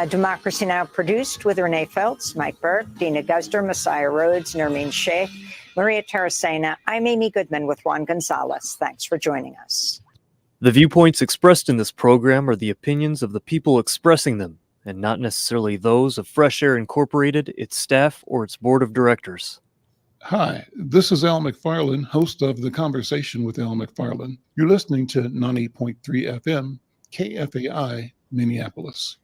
Democracy Now! Produced with Renee Feltz, Mike Burke, Dina Guzder, Messiah Rhodes, Nermeen Sheikh, Maria Taracena. I'm Amy Goodman with Juan Gonzalez. Thanks for joining us. The viewpoints expressed in this program are the opinions of the people expressing them, and not necessarily those of Fresh Air Incorporated, its staff, or its board of directors. Hi, this is Al McFarlane, host of The Conversation with Al McFarlane. You're listening to 90.3 FM, KFAI, Minneapolis.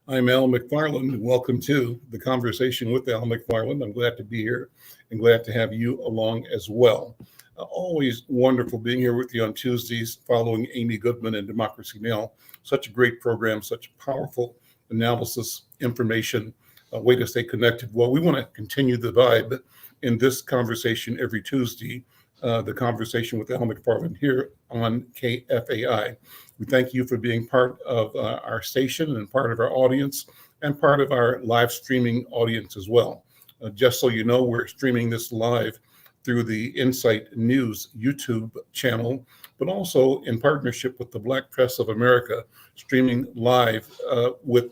I'm Al McFarlane, and welcome to The Conversation with Al McFarlane. I'm glad to be here and glad to have you along as well. Always wonderful being here with you on Tuesdays following Amy Goodman and Democracy Now! Such a great program, such powerful analysis, information, a way to stay connected. Well, we want to continue the vibe in this conversation every Tuesday, The Conversation with Al McFarlane here on KFAI. We thank you for being part of our station and part of our audience and part of our live streaming audience as well. Just so you know, we're streaming this live through the Insight News YouTube channel, but also in partnership with the Black Press of America, streaming live with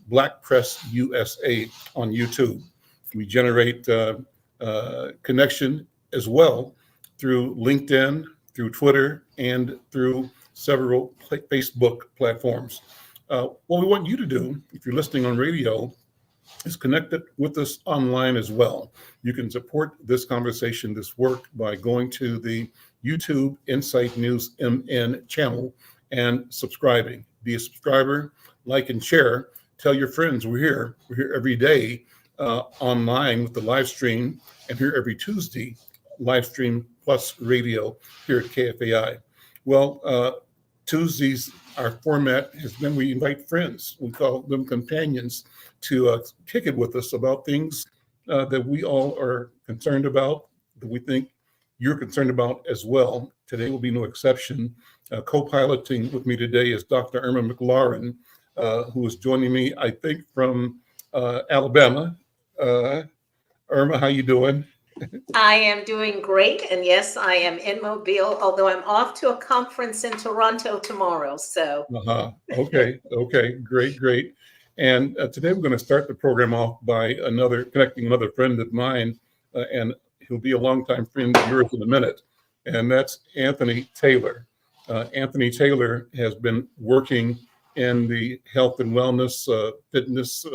Black Press USA on YouTube. We generate connection as well through LinkedIn, through Twitter, and through several Facebook platforms. What we want you to do, if you're listening on radio, is connect it with us online as well. You can support this conversation, this work, by going to the YouTube Insight News MN channel and subscribing. Be a subscriber, like and share. Tell your friends we're here. We're here every day online with the live stream, and here every Tuesday, live stream plus radio here at KFAI. Well, Tuesdays, our format has been we invite friends. We call them companions to kick it with us about things that we all are concerned about, that we think you're concerned about as well. Today will be no exception. Co-piloting with me today is Dr. Irma McLaurin, who is joining me, I think, from Alabama. Irma, how you doing? I am doing great. And yes, I am in Mobile, although I'm off to a conference in Toronto tomorrow. So. Okay. Great. And today we're going to start the program off by connecting another friend of mine, and he'll be a longtime friend of yours in a minute. And that's Anthony Taylor. Anthony Taylor has been working in the health and wellness, fitness,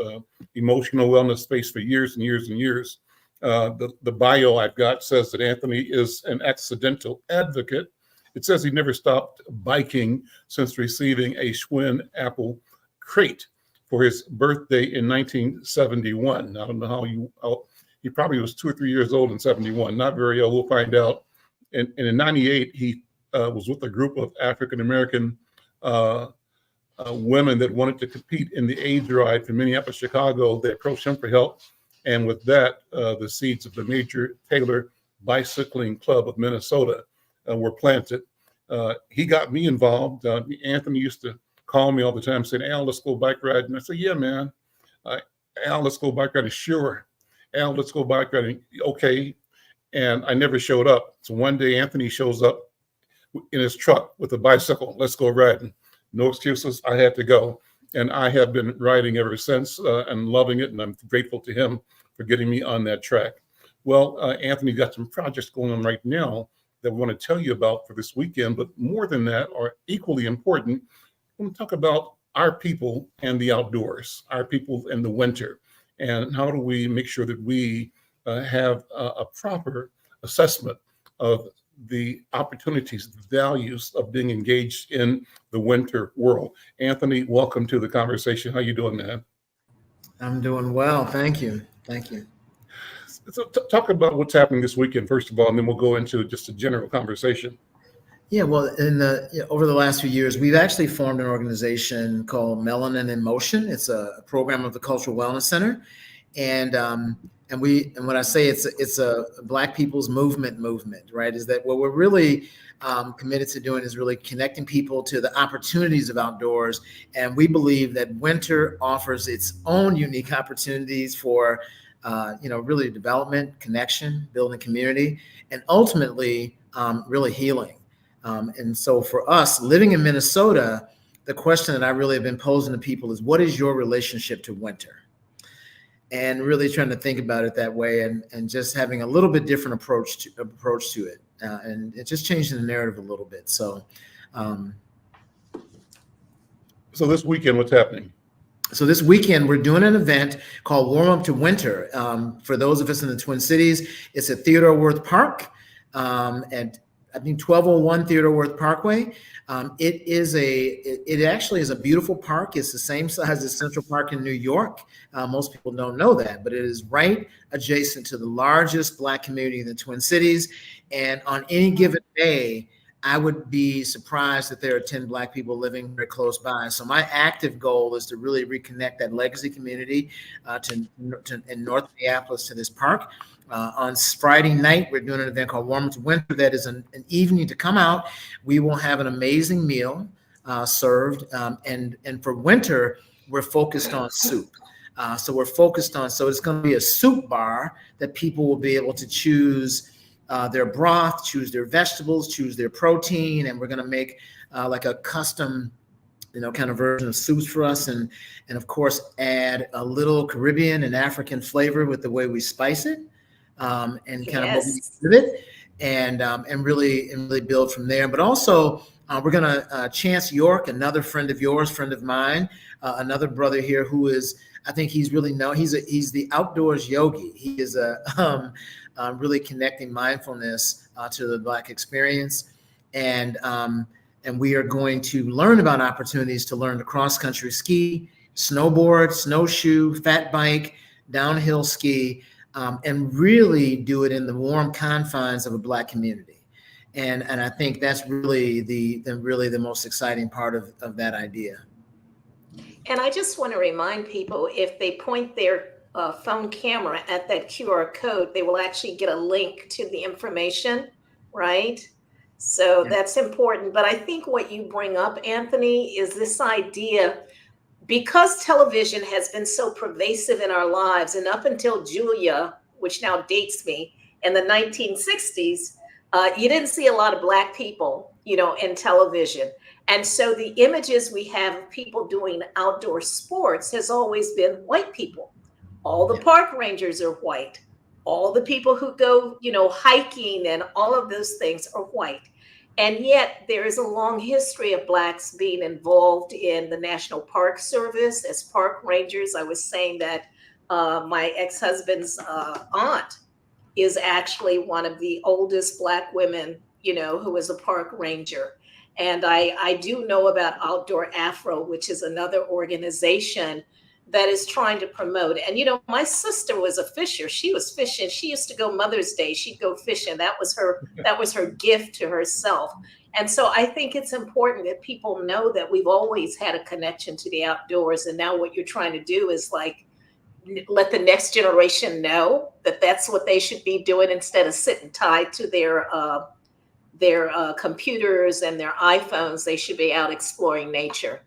emotional wellness space for years and years and years. The bio I've got says that Anthony is an accidental advocate. It says he never stopped biking since receiving a Schwinn Apple crate for his birthday in 1971. I don't know how he probably was 2 or 3 years old in 71, not very old, we'll find out. And in 98, he was with a group of African-American women that wanted to compete in the AIDS ride from Minneapolis, Chicago. They approached him for help. And with that, the seeds of the Major Taylor Bicycling Club of Minnesota were planted. He got me involved. Anthony used to call me all the time saying, Al, let's go bike riding. And I said, yeah, man. Al, let's go bike riding. Sure. Al, let's go bike riding. Okay. And I never showed up. So one day Anthony shows up in his truck with a bicycle. Let's go riding. No excuses. I had to go. And I have been riding ever since and loving it. And I'm grateful to him for getting me on that track. Well, Anthony got some projects going on right now that we want to tell you about for this weekend. But more than that, or equally important, I want to talk about our people and the outdoors, our people in the winter. And how do we make sure that we have a proper assessment of the opportunities, the values of being engaged in the winter world. Anthony, welcome to the conversation. How you doing, man? I'm doing well. Thank you. So talk about what's happening this weekend, first of all, and then we'll go into just a general conversation. Yeah, well, over the last few years, we've actually formed an organization called Melanin in Motion. It's a program of the Cultural Wellness Center. And when I say it's a Black people's movement, right, is that what we're really committed to doing is really connecting people to the opportunities of outdoors. And we believe that winter offers its own unique opportunities for, really development, connection, building community, and ultimately really healing. And so for us living in Minnesota, the question that I really have been posing to people is, what is your relationship to winter? And really trying to think about it that way, and just having a little bit different approach to it, and it's just changing the narrative a little bit. So, So this weekend, what's happening? So this weekend we're doing an event called Warm Up to Winter. For those of us in the Twin Cities, it's at Theodore Wirth Park, at I think 1201 Theodore Wirth Parkway. It actually is a beautiful park. It's the same size as Central Park in New York. Most people don't know that, but it is right adjacent to the largest Black community in the Twin Cities. And on any given day, I would be surprised that there are 10 Black people living very close by. So my active goal is to really reconnect that legacy community in North Minneapolis to this park. On Friday night, we're doing an event called Warm Up to Winter. That is an evening to come out. We will have an amazing meal served. And for winter, we're focused on soup. So it's going to be a soup bar that people will be able to choose their broth, choose their vegetables, choose their protein. And we're going to make like a custom kind of version of soups for us, and of course add a little Caribbean and African flavor with the way we spice it. And kind of what we do with it, and really build from there. But also, we're going to Chance York, another friend of yours, friend of mine, another brother here who is, I think he's really known. He's the outdoors yogi. He is really connecting mindfulness to the Black experience, and we are going to learn about opportunities to learn to cross country ski, snowboard, snowshoe, fat bike, downhill ski. And really do it in the warm confines of a Black community, and I think that's really the most exciting part of that idea. And I just want to remind people, if they point their phone camera at that QR code, they will actually get a link to the information, right? So that's important. But I think what you bring up, Anthony, is this idea. Because television has been so pervasive in our lives, and up until Julia, which now dates me, in the 1960s, you didn't see a lot of Black people, in television. And so the images we have of people doing outdoor sports has always been white people. All the park rangers are white. All the people who go, hiking and all of those things are white. And yet there is a long history of Blacks being involved in the National Park Service as park rangers. I was saying that my ex-husband's aunt is actually one of the oldest Black women, who is a park ranger. And I do know about Outdoor Afro, which is another organization that is trying to promote. And, my sister was a fisher. She was fishing. She used to go Mother's Day. She'd go fishing. That was her gift to herself. And so I think it's important that people know that we've always had a connection to the outdoors. And now what you're trying to do is let the next generation know that that's what they should be doing instead of sitting tied to their computers and their iPhones. They should be out exploring nature.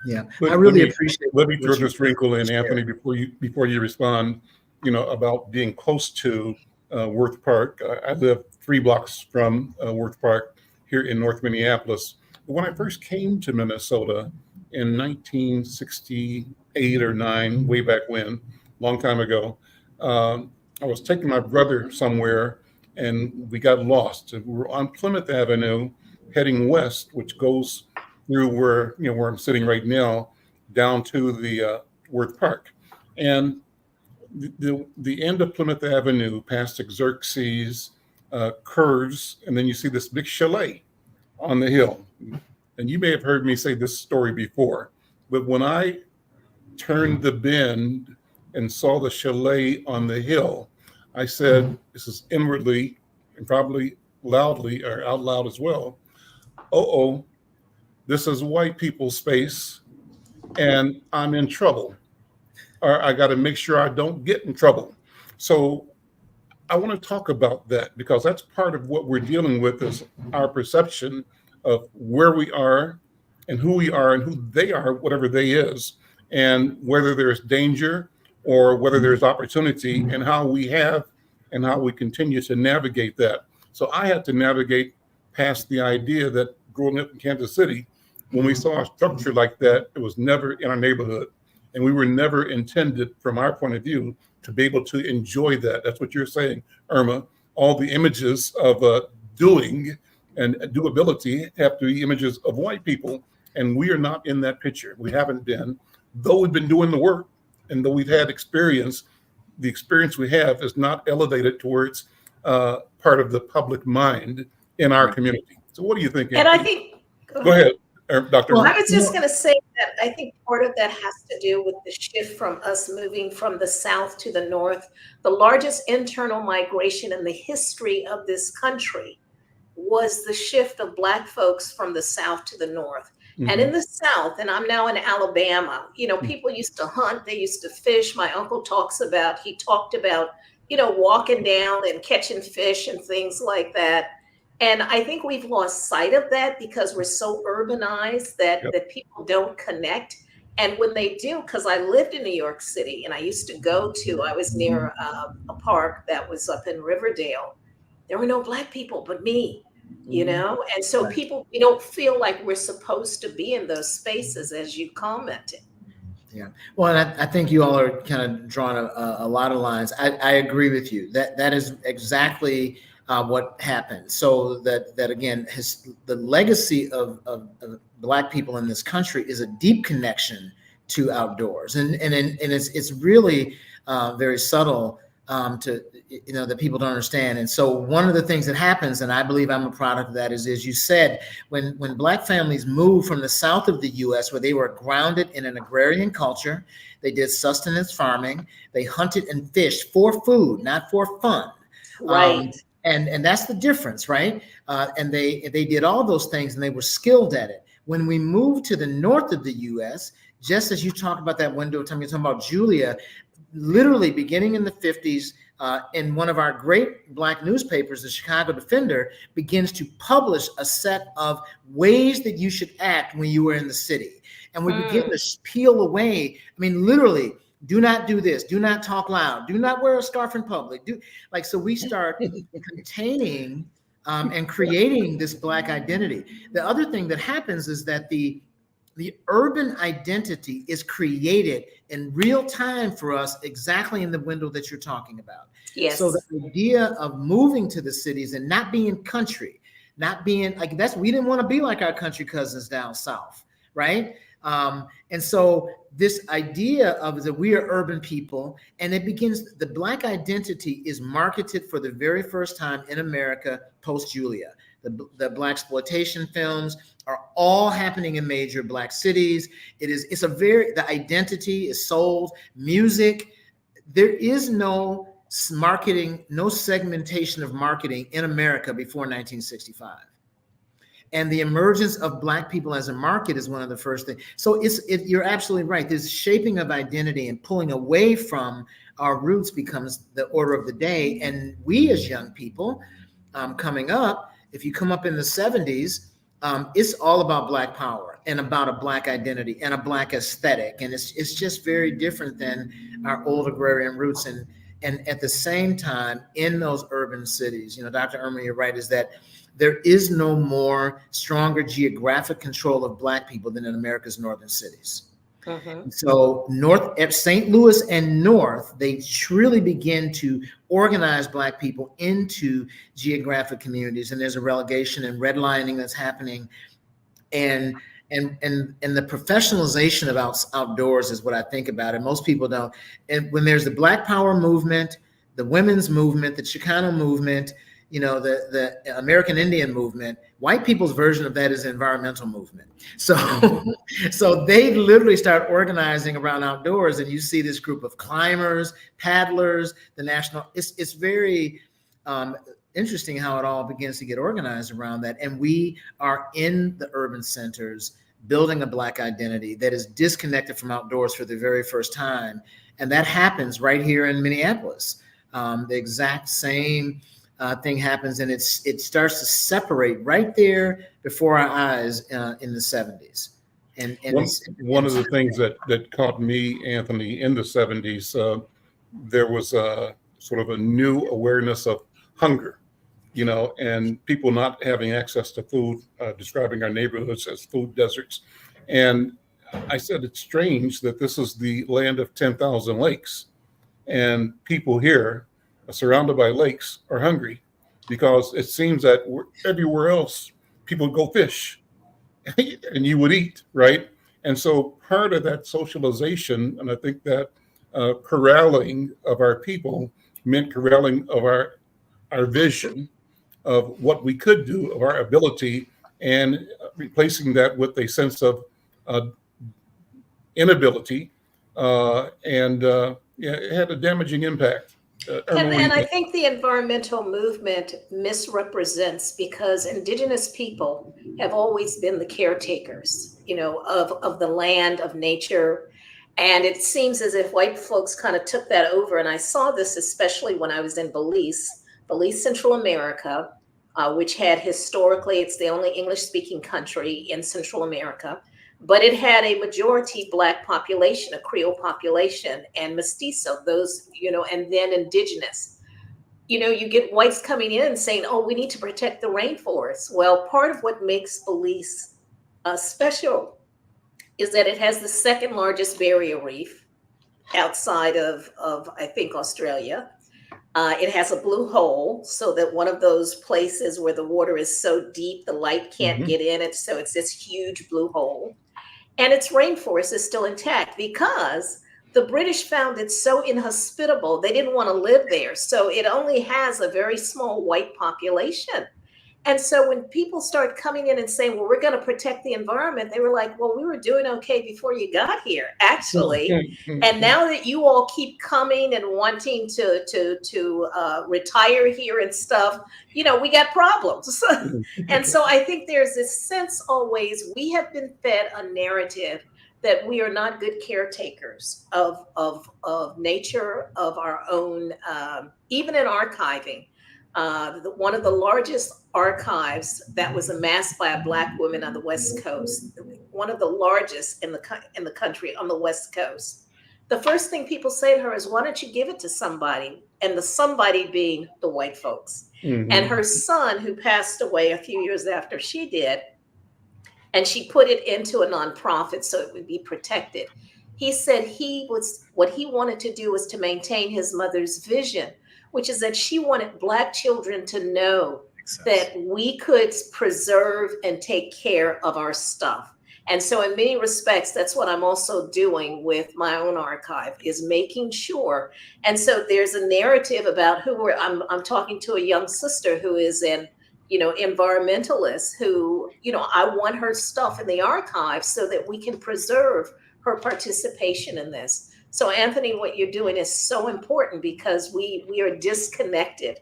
Yeah, I really appreciate. Let me throw this wrinkle in, Anthony, before you respond. About being close to Wirth Park. I live 3 blocks from Wirth Park here in North Minneapolis. When I first came to Minnesota in 1968 or 9, way back when, long time ago, I was taking my brother somewhere, and we got lost. We were on Plymouth Avenue, heading west, which goes through where I'm sitting right now, down to the Wirth Park, and the end of Plymouth Avenue, past Xerxes, curves, and then you see this big chalet on the hill. And you may have heard me say this story before, but when I turned the bend and saw the chalet on the hill, I said, this is inwardly and probably loudly or out loud as well, this is white people's space and I'm in trouble. or I got to make sure I don't get in trouble. So I want to talk about that because that's part of what we're dealing with is our perception of where we are and who they are, whatever they is, and whether there's danger or whether there's opportunity and how we continue to navigate that. So I had to navigate past the idea that growing up in Kansas City, when we saw a structure like that, it was never in our neighborhood. And we were never intended, from our point of view, to be able to enjoy that. That's what you're saying, Irma. All the images of doing and doability have to be images of white people. And we are not in that picture. We haven't been, though we've been doing the work and though we've had experience, the experience we have is not elevated towards part of the public mind in our community. So what do you think, And Anthony? I think, Go ahead, Dr. well, Irma. I was just going to say that I think part of that has to do with the shift from us moving from the South to the North. The largest internal migration in the history of this country was the shift of Black folks from the South to the North. And in the South, and I'm now in Alabama, people used to hunt, they used to fish. My uncle he talked about, walking down and catching fish and things like that. And I think we've lost sight of that because we're so urbanized that people don't connect. And when they do, because I lived in New York City and I used to I was near a park that was up in Riverdale. There were no Black people but me, and so we don't feel like we're supposed to be in those spaces, as you commented. Yeah. Well, and I think you all are kind of drawing a lot of lines. I agree with you. That is exactly what happened. So that again, the legacy of Black people in this country is a deep connection to outdoors, and it's really very subtle that people don't understand. And so one of the things that happens, and I believe I'm a product of that, is as you said, when Black families moved from the south of the U.S., where they were grounded in an agrarian culture, they did sustenance farming, they hunted and fished for food, not for fun. Right. And that's the difference, right? And they did all those things and they were skilled at it. When we moved to the north of the U.S., just as you talked about that window of time, you're talking about Julia, literally beginning in the 50s, in one of our great Black newspapers, the Chicago Defender, begins to publish a set of ways that you should act when you were in the city. And we begin to peel away, literally, do not do this, do not talk loud, do not wear a scarf in public. So we start containing and creating this Black identity. The other thing that happens is that the urban identity is created in real time for us, exactly in the window that you're talking about. Yes. So the idea of moving to the cities and not being country, not being like we didn't want to be like our country cousins down south, right? And so this idea of that we are urban people, and the Black identity is marketed for the very first time in America post Julia. The Blaxploitation films are all happening in major Black cities. The identity is sold. Music, there is no marketing, no segmentation of marketing in America before 1965. And the emergence of Black people as a market is one of the first things. So you're absolutely right. This shaping of identity and pulling away from our roots becomes the order of the day. And we as young people coming up, if you come up in the 70s, it's all about Black power and about a Black identity and a Black aesthetic. And it's just very different than our old agrarian roots. And at the same time, in those urban cities, Dr. Irma, you're right, is that there is no more stronger geographic control of Black people than in America's northern cities. So at St. Louis and north, they truly begin to organize Black people into geographic communities, and there's a relegation and redlining that's happening, and the professionalization of outdoors is what I think about, and most people don't. And when there's the Black Power movement, the women's movement, the Chicano movement, the American Indian movement, white people's version of that is the environmental movement. So they literally start organizing around outdoors, and you see this group of climbers, paddlers, it's very interesting how it all begins to get organized around that. And we are in the urban centers building a Black identity that is disconnected from outdoors for the very first time. And that happens right here in Minneapolis. The exact same thing happens, and it starts to separate right there before our eyes in the 70s. And one of the things that caught me, Anthony, in the 70s, there was a sort of a new awareness of hunger, and people not having access to food, describing our neighborhoods as food deserts. And I said, it's strange that this is the land of 10,000 lakes, and people here surrounded by lakes are hungry, because it seems that everywhere else people go fish and you would eat, right? And so part of that socialization, and I think that corralling of our people meant corralling of our vision of what we could do, of our ability, and replacing that with a sense of inability, and it had a damaging impact. And I think the environmental movement misrepresents, because Indigenous people have always been the caretakers, of the land, of nature. And it seems as if white folks kind of took that over. And I saw this especially when I was in Belize, Central America, which had historically, it's the only English-speaking country in Central America. But it had a majority Black population, a Creole population, and mestizo, those, and then Indigenous. You get whites coming in and saying, oh, we need to protect the rainforest. Well, part of what makes Belize special is that it has the second largest barrier reef outside of I think, Australia. It has a blue hole, so that one of those places where the water is so deep, the light can't get in it. So it's this huge blue hole. And its rainforest is still intact because the British found it so inhospitable. They didn't want to live there. So it only has a very small white population. And so when people start coming in and saying, well, we're going to protect the environment, they were like, well, we were doing okay before you got here, actually. And now that you all keep coming and wanting to retire here and stuff, we got problems. And so I think there's this sense always, we have been fed a narrative that we are not good caretakers of nature, of our own, even in archiving. One of the largest archives that was amassed by a Black woman on the West Coast, one of the largest in the country on the West Coast. The first thing people say to her is, why don't you give it to somebody? And the somebody being the white folks. And her son, who passed away a few years after she did, and she put it into a nonprofit so it would be protected. He said what he wanted to do was to maintain his mother's vision, which is that she wanted Black children to know that we could preserve and take care of our stuff. And so in many respects, that's what I'm also doing with my own archive, is making sure. And so there's a narrative about I'm talking to a young sister who is an environmentalist who, I want her stuff in the archive so that we can preserve her participation in this. So Anthony, what you're doing is so important, because we are disconnected,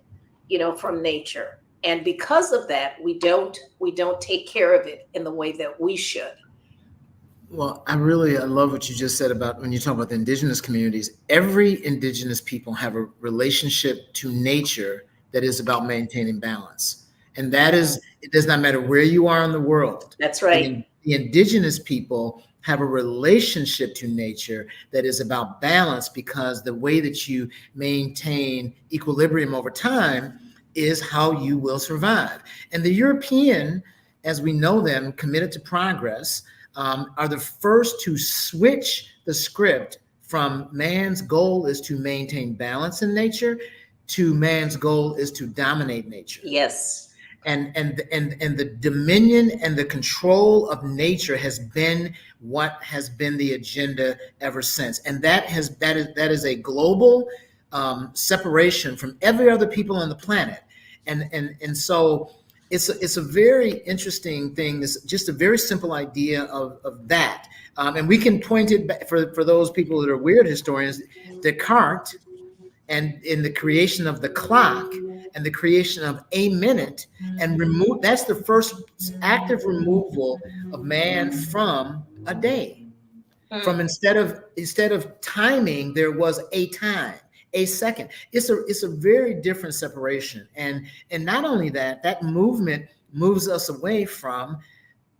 from nature. And because of that, we don't take care of it in the way that we should. Well, I love what you just said about when you talk about the Indigenous communities. Every Indigenous people have a relationship to nature that is about maintaining balance. And that is, it does not matter where you are in the world. That's right. The Indigenous people have a relationship to nature that is about balance, because the way that you maintain equilibrium over time is how you will survive. And the European, as we know them, committed to progress, are the first to switch the script from man's goal is to maintain balance in nature to man's goal is to dominate nature. Yes. And the dominion and the control of nature has been what has been the agenda ever since. And that is a global separation from every other people on the planet. And so it's a very interesting thing. It's just a very simple idea of that. And we can point it back for those people that are weird historians, Descartes, and in the creation of the clock, and the creation of a minute, and remove, that's the first active removal of man from a day. From instead of timing, there was a time, a second. It's a very different separation. And not only that, that movement moves us away from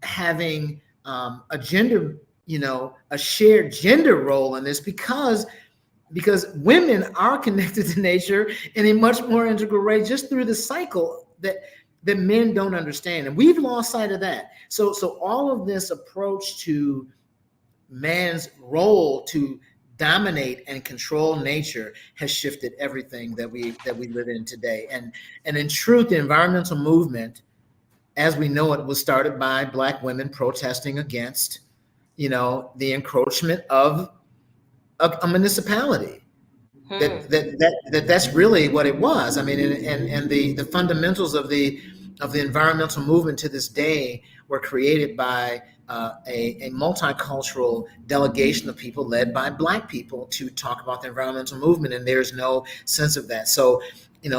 having a gender, a shared gender role in this, because women are connected to nature in a much more integral way, just through the cycle that men don't understand. And we've lost sight of that. So all of this approach to man's role to dominate and control nature has shifted everything that we live in today. And in truth, the environmental movement, as we know it, was started by Black women protesting against, the encroachment of a municipality. That's really what it was. I mean, and the fundamentals of the environmental movement to this day were created by a multicultural delegation of people led by Black people to talk about the environmental movement, and there's no sense of that. So,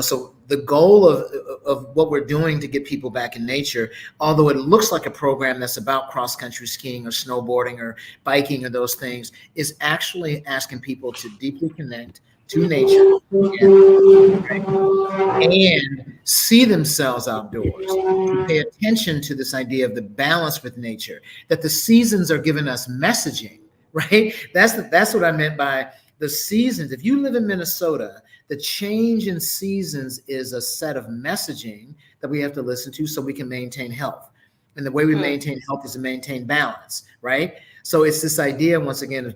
so the goal of what we're doing to get people back in nature, although it looks like a program that's about cross-country skiing or snowboarding or biking or those things, is actually asking people to deeply connect to nature and see themselves outdoors, to pay attention to this idea of the balance with nature, that the seasons are giving us messaging, right? That's what I meant by the seasons. If you live in Minnesota, the change in seasons is a set of messaging that we have to listen to so we can maintain health. And the way we maintain health is to maintain balance, right? So it's this idea, once again, of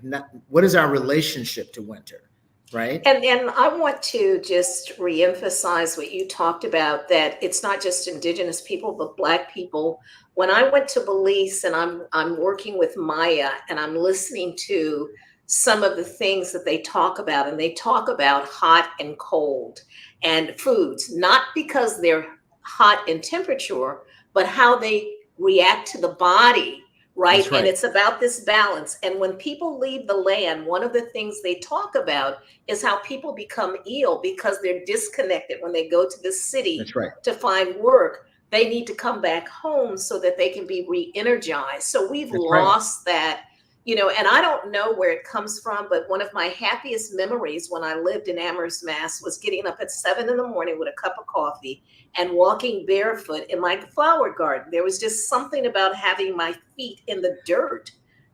what is our relationship to winter? Right. And I want to just reemphasize what you talked about, that it's not just Indigenous people, but Black people. When I went to Belize and I'm working with Maya and I'm listening to some of the things that they talk about, and they talk about hot and cold and foods, not because they're hot in temperature, but how they react to the body. Right. And it's about this balance. And when people leave the land, one of the things they talk about is how people become ill because they're disconnected when they go to the city to find work. They need to come back home so that they can be re-energized. So we've lost that, and I don't know where it comes from, but one of my happiest memories when I lived in Amherst, Mass, was getting up at 7 a.m. with a cup of coffee and walking barefoot in my flower garden. There was just something about having my feet in the dirt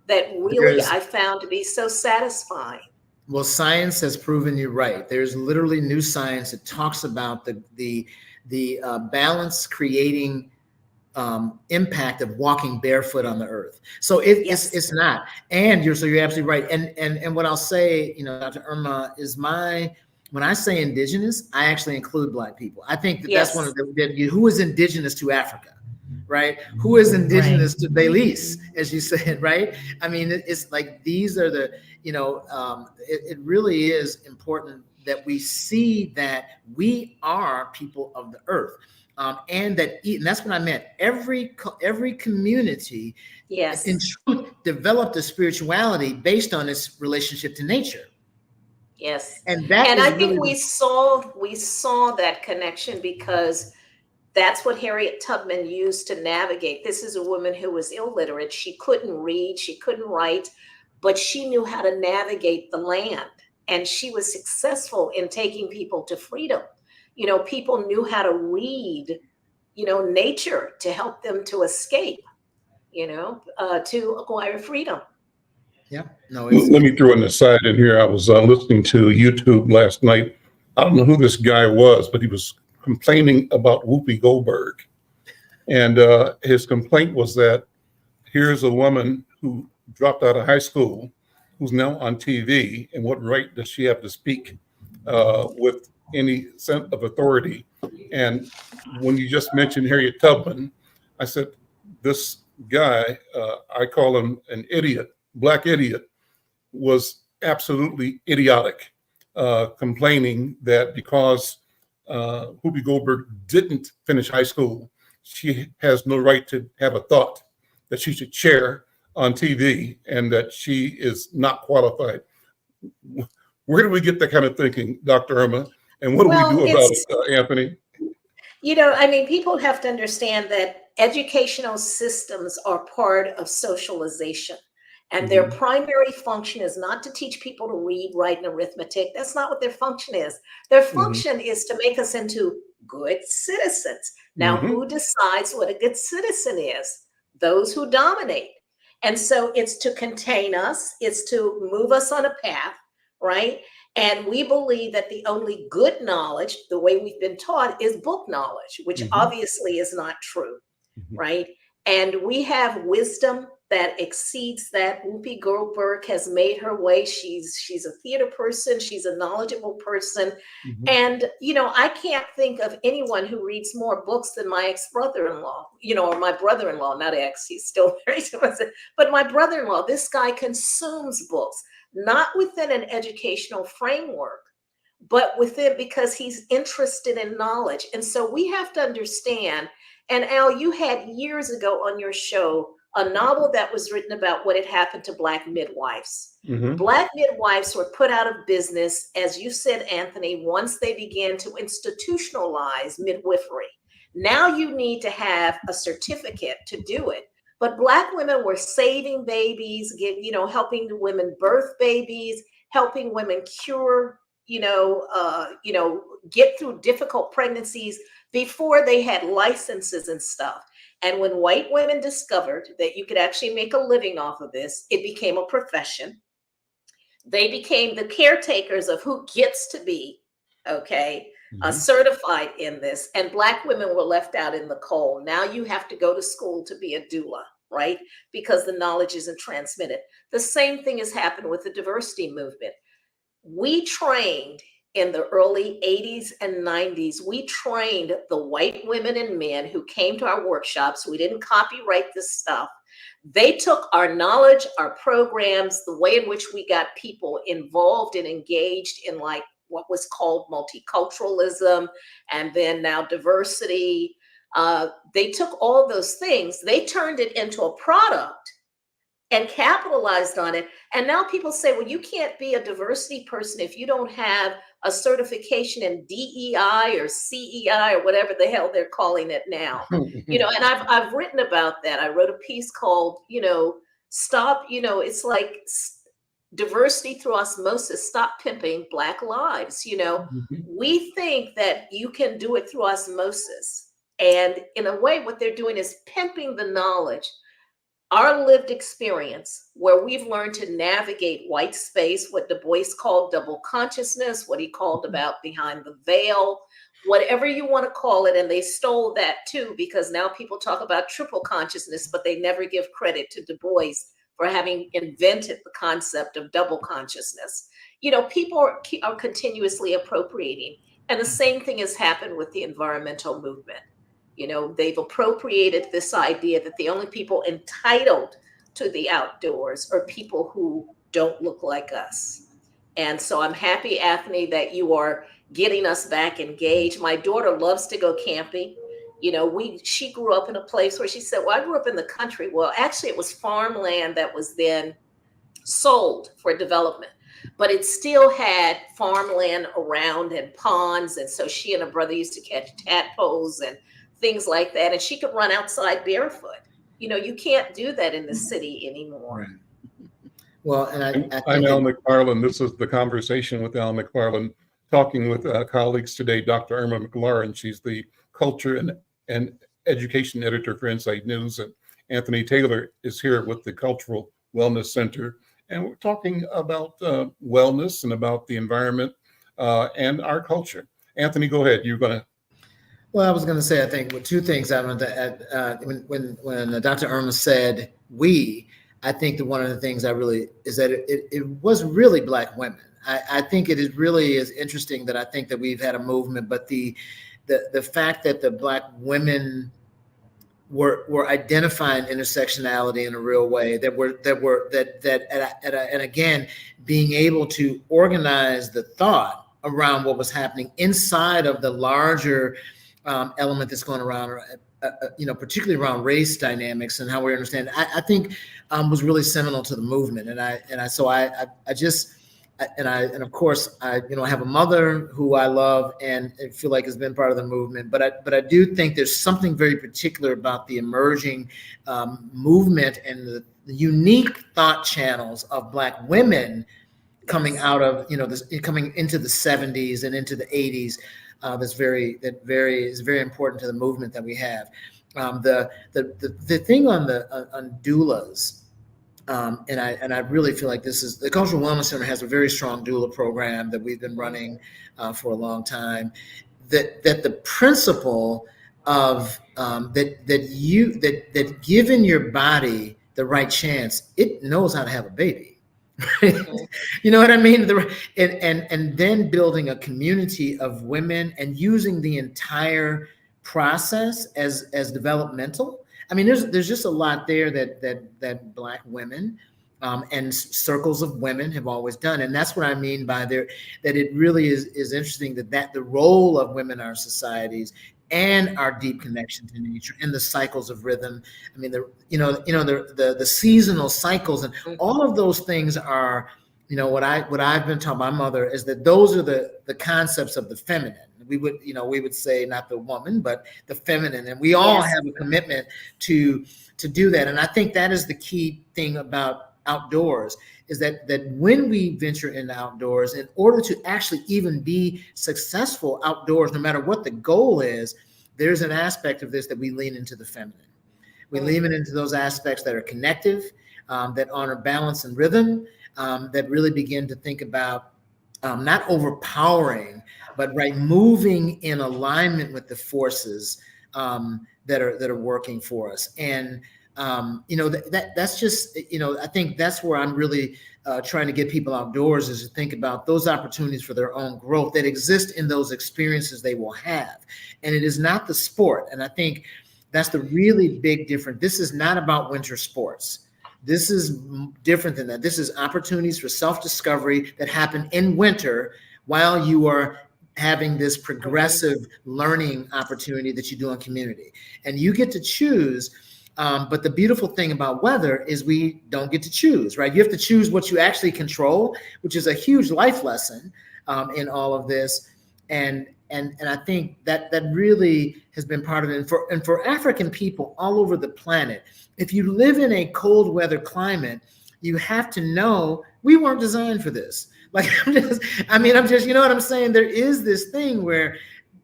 that really I found to be so satisfying. Well, science has proven you right. There's literally new science that talks about the balance creating impact of walking barefoot on the earth. So it's not. And you're absolutely right. And what I'll say, Dr. Irma, is when I say Indigenous, I actually include Black people. I think that's one of who is Indigenous to Africa, right? Who is Indigenous to Belize, as you said, right? I mean, it's like, these are the, it really is important that we see that we are people of the earth. And that's what I meant. Every community, in truth, developed a spirituality based on its relationship to nature. Yes, and I think we saw that connection because that's what Harriet Tubman used to navigate. This is a woman who was illiterate. She couldn't read, she couldn't write, but she knew how to navigate the land, and she was successful in taking people to freedom. People knew how to read, nature to help them to escape, to acquire freedom. Yeah. No. Let me throw an aside in here. I was listening to YouTube last night. I don't know who this guy was, but he was complaining about Whoopi Goldberg. And his complaint was that here's a woman who dropped out of high school, who's now on TV, and what right does she have to speak with any sense of authority? And when you just mentioned Harriet Tubman, I said, this guy, I call him an idiot, Black idiot, was absolutely idiotic, complaining that because Whoopi Goldberg didn't finish high school, she has no right to have a thought that she should share on TV, and that she is not qualified. Where do we get that kind of thinking, Dr. Irma? And what do we do about it, Anthony? I mean, people have to understand that educational systems are part of socialization. And their Mhm. primary function is not to teach people to read, write, and arithmetic. That's not what their function is. Their Mhm. function is to make us into good citizens. Now, Mhm. who decides what a good citizen is? Those who dominate. And so it's to contain us, it's to move us on a path, right? And we believe that the only good knowledge, the way we've been taught, is book knowledge, which Mhm. obviously is not true, Mhm. right? And we have wisdom that exceeds that. Whoopi Goldberg has made her way. She's a theater person. She's a knowledgeable person. Mhm. And, I can't think of anyone who reads more books than my ex-brother-in-law, or my brother-in-law, not ex, he's still very, but my brother-in-law, this guy consumes books, not within an educational framework, but within because he's interested in knowledge. And so we have to understand, and Al, you had years ago on your show a novel that was written about what had happened to Black midwives. Mhm. Black midwives were put out of business, as you said, Anthony, once they began to institutionalize midwifery. Now you need to have a certificate to do it. But Black women were saving babies, helping the women birth babies, helping women cure, get through difficult pregnancies before they had licenses and stuff. And when white women discovered that you could actually make a living off of this, it became a profession. They became the caretakers of who gets to be, okay, Mhm. certified in this. And Black women were left out in the cold. Now you have to go to school to be a doula, right? Because the knowledge isn't transmitted. The same thing has happened with the diversity movement. We trained in the early 80s and 90s, we trained the white women and men who came to our workshops. We didn't copyright this stuff. They took our knowledge, our programs, the way in which we got people involved and engaged in like what was called multiculturalism and then now diversity. They took all those things, they turned it into a product and capitalized on it. And now people say, well, you can't be a diversity person if you don't have a certification in DEI or CEI or whatever the hell they're calling it now. And I've written about that. I wrote a piece called, stop, it's like diversity through osmosis, stop pimping Black lives. Mhm. We think that you can do it through osmosis. And in a way, what they're doing is pimping the knowledge, our lived experience, where we've learned to navigate white space, what Du Bois called double consciousness, what he called about behind the veil, whatever you want to call it. And they stole that too, because now people talk about triple consciousness, but they never give credit to Du Bois for having invented the concept of double consciousness. People are continuously appropriating. And the same thing has happened with the environmental movement. They've appropriated this idea that the only people entitled to the outdoors are people who don't look like us. And so I'm happy, Anthony, that you are getting us back engaged. My daughter loves to go camping. She grew up in a place where she said, well, I grew up in the country. Well, actually, it was farmland that was then sold for development, but it still had farmland around and ponds. And so she and her brother used to catch tadpoles and things like that. And she could run outside barefoot. You can't do that in the city anymore. Right. Well, and I I'm think Al that, McFarlane. This is the Conversation with Al McFarlane, talking with colleagues today, Dr. Irma McLaurin. She's the culture and education editor for Insight News. And Anthony Taylor is here with the Cultural Wellness Center. And we're talking about wellness and about the environment and our culture. Anthony, go ahead. You're going to. well, I was going to say, I think two things I wanted to add. When Dr. Irma said we, I think that one of the things I really is that it was really Black women. I think it is really is interesting that I think that we've had a movement, but the fact that the Black women were identifying intersectionality in a real way, and again being able to organize the thought around what was happening inside of the larger element that's going around, particularly around race dynamics and how we understand. I think was really seminal to the movement, and I just and of course I have a mother who I love and feel like has been part of the movement, but I do think there's something very particular about the emerging movement and the unique thought channels of Black women coming out of coming into the 70s and into the 80s. Is very important to the movement that we have. The thing on doulas. And I really feel like this is the Cultural Wellness Center has a very strong doula program that we've been running for a long time. That the principle of that given your body the right chance, it knows how to have a baby. You know what I mean? And then building a community of women and using the entire process as developmental. I mean, there's just a lot there that Black women and circles of women have always done, and that's what I mean by that it really is interesting that the role of women in our societies and our deep connection to nature and the cycles of rhythm. I mean, the seasonal cycles and all of those things are, what I've been taught by my mother is that those are the concepts of the feminine. We would say not the woman, but the feminine, and we all have a commitment to do that. And I think that is the key thing about outdoors is that when we venture into outdoors, in order to actually even be successful outdoors, no matter what the goal is, there's an aspect of this that we lean into the feminine. We lean into those aspects that are connective, that honor balance and rhythm, that really begin to think about not overpowering, but moving in alignment with the forces that are working for us. And that's just, I think that's where I'm really trying to get people outdoors, is to think about those opportunities for their own growth that exist in those experiences they will have. And it is not the sport. And I think that's the really big difference. This is not about winter sports. This is different than that. This is opportunities for self-discovery that happen in winter while you are having this progressive learning opportunity that you do in community. And you get to choose. But the beautiful thing about weather is we don't get to choose, right? You have to choose what you actually control, which is a huge life lesson in all of this. And I think that really has been part of it. And for African people all over the planet, if you live in a cold weather climate, you have to know we weren't designed for this. Like, I'm just, you know what I'm saying? There is this thing where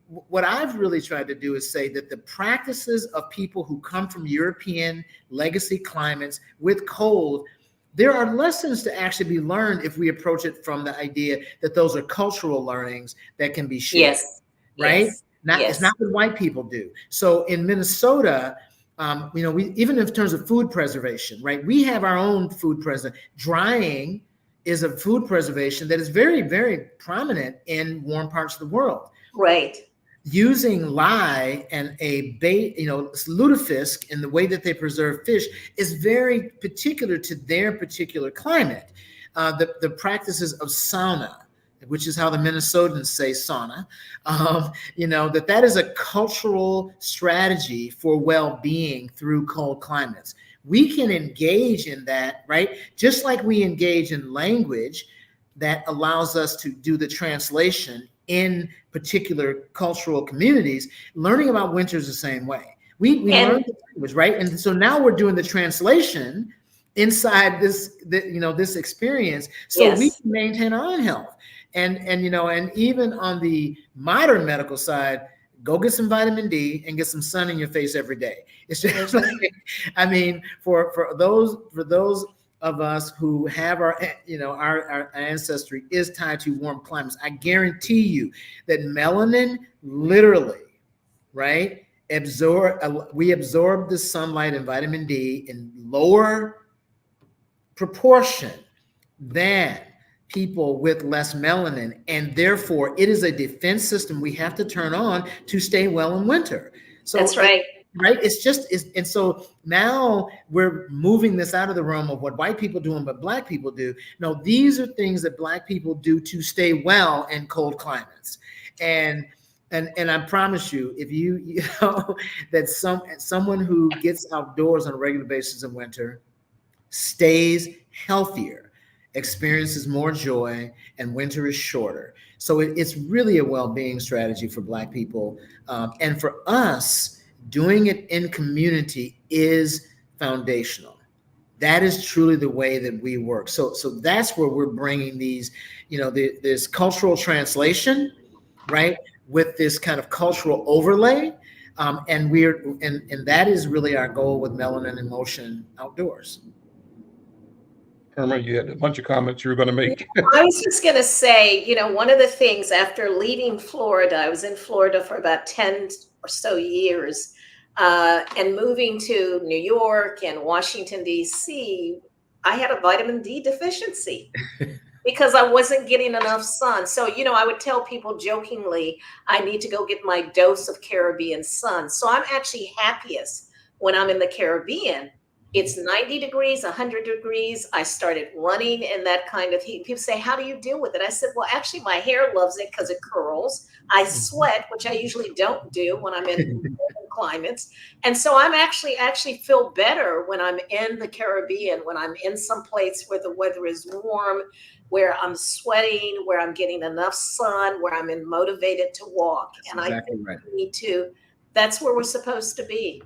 what I've really tried to do is say that the practices of people who come from European legacy climates with cold, there are lessons to actually be learned if we approach it from the idea that those are cultural learnings that can be shared. Yes. Right? Yes. It's not what white people do. So in Minnesota, we even in terms of food preservation, right? We have our own food preservation. Drying is a food preservation that is very, very prominent in warm parts of the world. Right. Using lye and a bait, lutefisk in the way that they preserve fish is very particular to their particular climate. The practices of sauna, which is how the Minnesotans say sauna, that is a cultural strategy for well-being through cold climates. We can engage in that, right? Just like we engage in language that allows us to do the translation in particular cultural communities. Learning about winter is the same way. We learn the language, right? And so now we're doing the translation inside this experience, so we can maintain our own health. And even on the modern medical side, go get some vitamin D and get some sun in your face every day. It's just for those of us who have our ancestry is tied to warm climates, I guarantee you that melanin literally, right, we absorb the sunlight and vitamin D in lower proportion than people with less melanin, and therefore it is a defense system we have to turn on to stay well in winter. So that's right. Right. And so now we're moving this out of the realm of what white people do and what Black people do. No, these are things that Black people do to stay well in cold climates. And I promise you, if you know that someone who gets outdoors on a regular basis in winter stays healthier. experiences more joy, and winter is shorter. So it's really a well-being strategy for Black people. And for us, doing it in community is foundational. That is truly the way that we work. So that's where we're bringing these, this cultural translation, right, with this kind of cultural overlay. And that is really our goal with Melanin in Motion Outdoors. Irma, you had a bunch of comments you were going to make. I was just going to say, one of the things after leaving Florida, I was in Florida for about 10 or so years, and moving to New York and Washington, D.C., I had a vitamin D deficiency because I wasn't getting enough sun. So, I would tell people jokingly, I need to go get my dose of Caribbean sun. So I'm actually happiest when I'm in the Caribbean. It's 90 degrees, 100 degrees. I started running in that kind of heat. People say, how do you deal with it? I said, well, actually, my hair loves it because it curls. I sweat, which I usually don't do when I'm in climates. And so I'm actually feel better when I'm in the Caribbean, when I'm in some place where the weather is warm, where I'm sweating, where I'm getting enough sun, where I'm motivated to walk. And I think we need to, that's where we're supposed to be.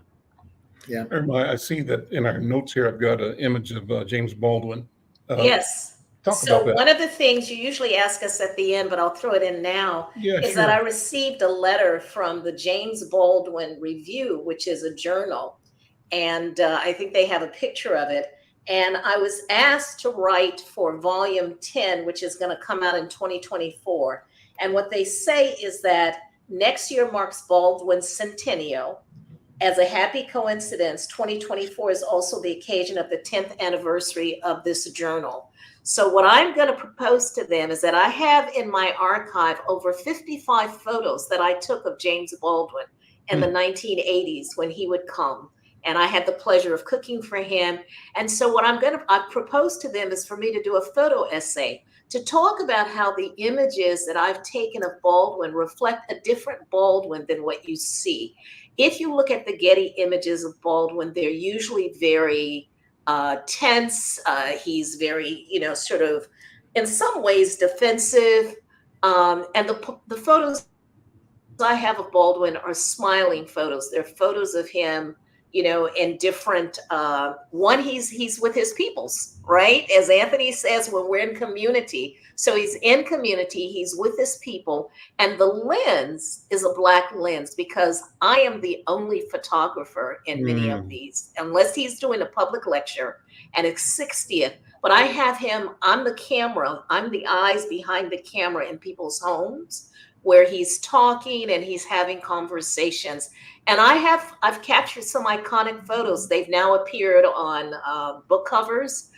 Yeah. Irma, I see that in our notes here, I've got an image of James Baldwin. Yes. Talk so about that. One of the things you usually ask us at the end, but I'll throw it in now, is that I received a letter from the James Baldwin Review, which is a journal. And I think they have a picture of it. And I was asked to write for volume 10, which is going to come out in 2024. And what they say is that next year marks Baldwin's centennial. As a happy coincidence, 2024 is also the occasion of the 10th anniversary of this journal. So what I'm going to propose to them is that I have in my archive over 55 photos that I took of James Baldwin in the 1980s when he would come. And I had the pleasure of cooking for him. And so what I propose to them is for me to do a photo essay to talk about how the images that I've taken of Baldwin reflect a different Baldwin than what you see. If you look at the Getty images of Baldwin, they're usually very tense. He's very, sort of in some ways defensive. And the photos I have of Baldwin are smiling photos. They're photos of him, in different, one, he's with his peoples, right? As Anthony says, when we're in community. So he's in community, he's with his people. And the lens is a Black lens because I am the only photographer in many of these, unless he's doing a public lecture and it's 60th. But I have him on the camera. I'm the eyes behind the camera in people's homes where he's talking and he's having conversations. And I've captured some iconic photos. They've now appeared on book covers.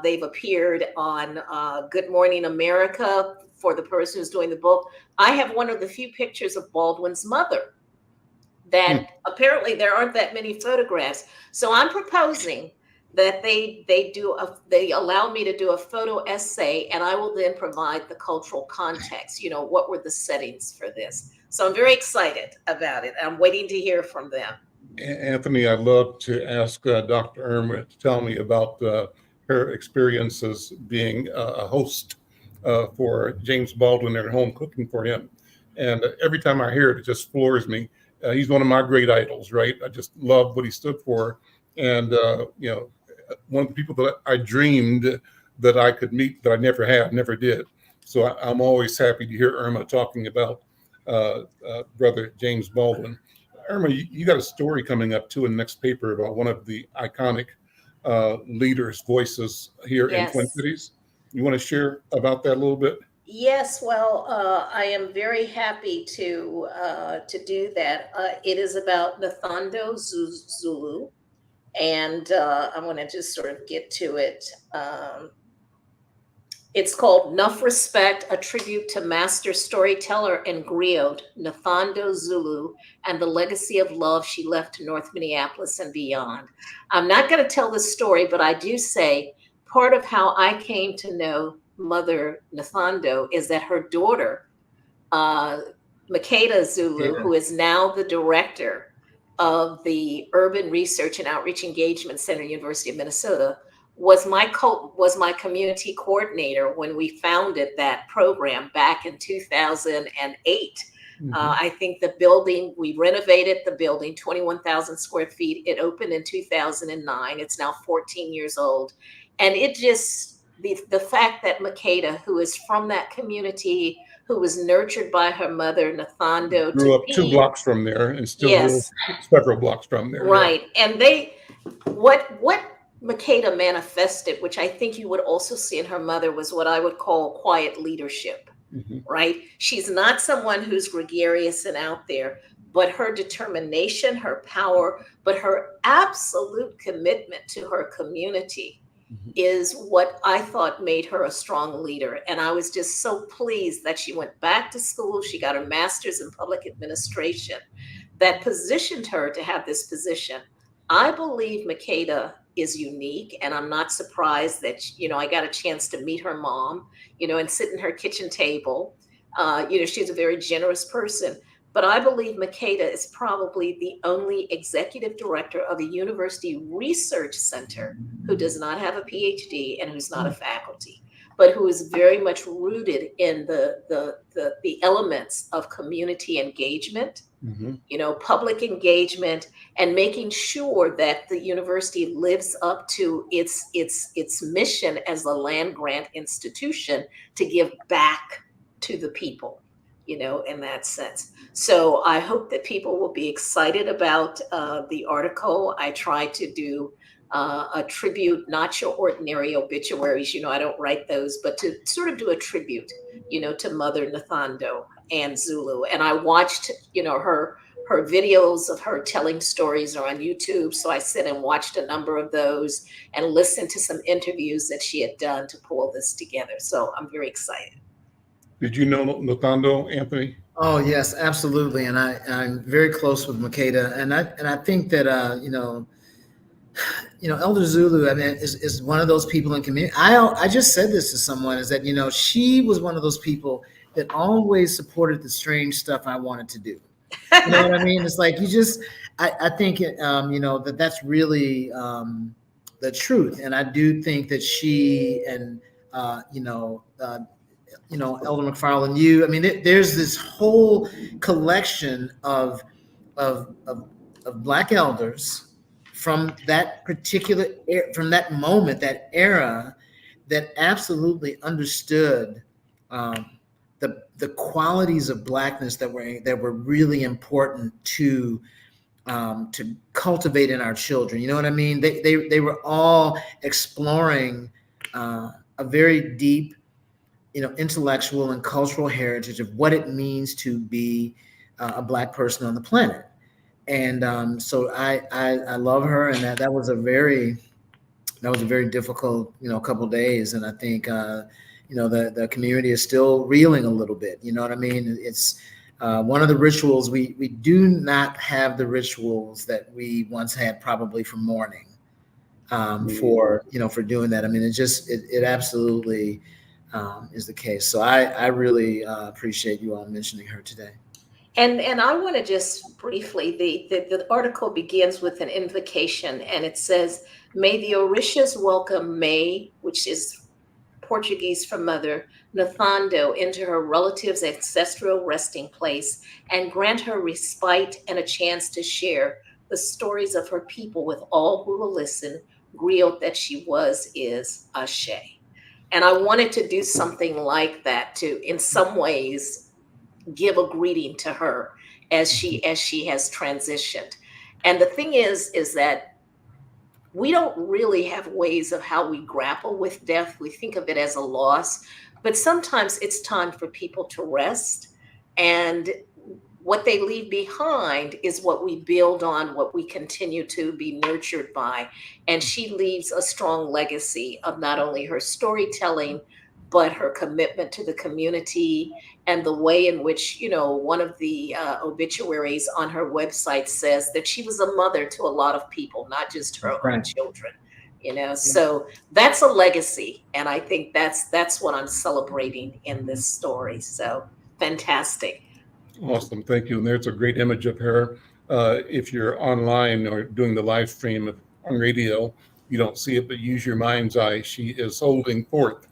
They've appeared on Good Morning America for the person who's doing the book. I have one of the few pictures of Baldwin's mother that apparently there aren't that many photographs. So I'm proposing that they allow me to do a photo essay, and I will then provide the cultural context. What were the settings for this? So I'm very excited about it. I'm waiting to hear from them. Anthony, I'd love to ask Dr. Irma to tell me about her experiences being a host for James Baldwin at home, cooking for him. And every time I hear it, it just floors me. He's one of my great idols, right? I just love what he stood for. And, one of the people that I dreamed that I could meet that I never did. So I'm always happy to hear Irma talking about Brother James Baldwin. Irma, you got a story coming up too in the next paper about one of the iconic leaders' voices here in Twin Cities. You want to share about that a little bit? Yes, well, I am very happy to do that. It is about Nthondo Zulu. And I want to just sort of get to it. It's called Enough Respect, a tribute to master storyteller and griot, Nthondo Zulu, and the legacy of love she left to North Minneapolis and beyond. I'm not going to tell the story, but I do say part of how I came to know Mother Nthondo is that her daughter, Makeda Zulu, who is now the director of the Urban Research and Outreach Engagement Center, University of Minnesota, was my community coordinator when we founded that program back in 2008. I think the building, we renovated the building, 21,000 square feet. It opened in 2009. It's now 14 years old. And it just, the fact that Makeda, who is from that community, who was nurtured by her mother, Nathando, grew up 2 blocks from there and still lives several blocks from there. Right. Yeah. And what Makeda manifested, which I think you would also see in her mother, was what I would call quiet leadership. Right? She's not someone who's gregarious and out there, but her determination, her power, but her absolute commitment to her community is what I thought made her a strong leader. And I was just so pleased that she went back to school. She got her master's in public administration that positioned her to have this position. I believe Makeda is unique, and I'm not surprised that, I got a chance to meet her mom, and sit in her kitchen table. She's a very generous person, but I believe Makeda is probably the only executive director of a university research center who does not have a PhD and who's not a faculty, but who is very much rooted in the elements of community engagement, public engagement, and making sure that the university lives up to its mission as a land grant institution to give back to the people, in that sense. So I hope that people will be excited about the article. I try to do a tribute, not your ordinary obituaries, I don't write those, but to sort of do a tribute, to Mother Nathando and Zulu. And I watched, her videos of her telling stories are on YouTube. So I sit and watched a number of those and listened to some interviews that she had done to pull this together. So I'm very excited. Did you know Nathando, Anthony? Oh yes, absolutely. And I'm very close with Makeda, and I think that Elder Zulu, I mean, is one of those people in community. I just said this to someone, is that she was one of those people that always supported the strange stuff I wanted to do. You know what I mean? It's like I think that's really the truth, and I do think that she and Elder McFarlane, there's this whole collection of Black elders from that particular from that moment, that era, that absolutely understood the qualities of Blackness that were really important to cultivate in our children. You know what I mean? They were all exploring a very deep, intellectual and cultural heritage of what it means to be a Black person on the planet. And so I love her, and that was a very difficult, couple of days. And I think, the community is still reeling a little bit. You know what I mean? It's one of the rituals. We do not have the rituals that we once had, probably for mourning, for doing that. I mean, it absolutely is the case. So I really appreciate you all mentioning her today. And I want to just briefly, the article begins with an invocation, and it says, "May the Orishas welcome May," which is Portuguese for mother, Nathando, into her relative's ancestral resting place, and grant her respite and a chance to share the stories of her people with all who will listen. Griot that she is Ashe. And I wanted to do something like that to, in some ways, give a greeting to her as she has transitioned. And the thing is that we don't really have ways of how we grapple with death. We think of it as a loss, but sometimes it's time for people to rest. And what they leave behind is what we build on, what we continue to be nurtured by. And she leaves a strong legacy of not only her storytelling, but her commitment to the community, and the way in which, one of the obituaries on her website says that she was a mother to a lot of people, not just her own children, So that's a legacy. And I think that's what I'm celebrating in this story. So fantastic. Awesome. Thank you. And there's a great image of her. If you're online or doing the live stream on radio, you don't see it, but use your mind's eye. She is holding forth,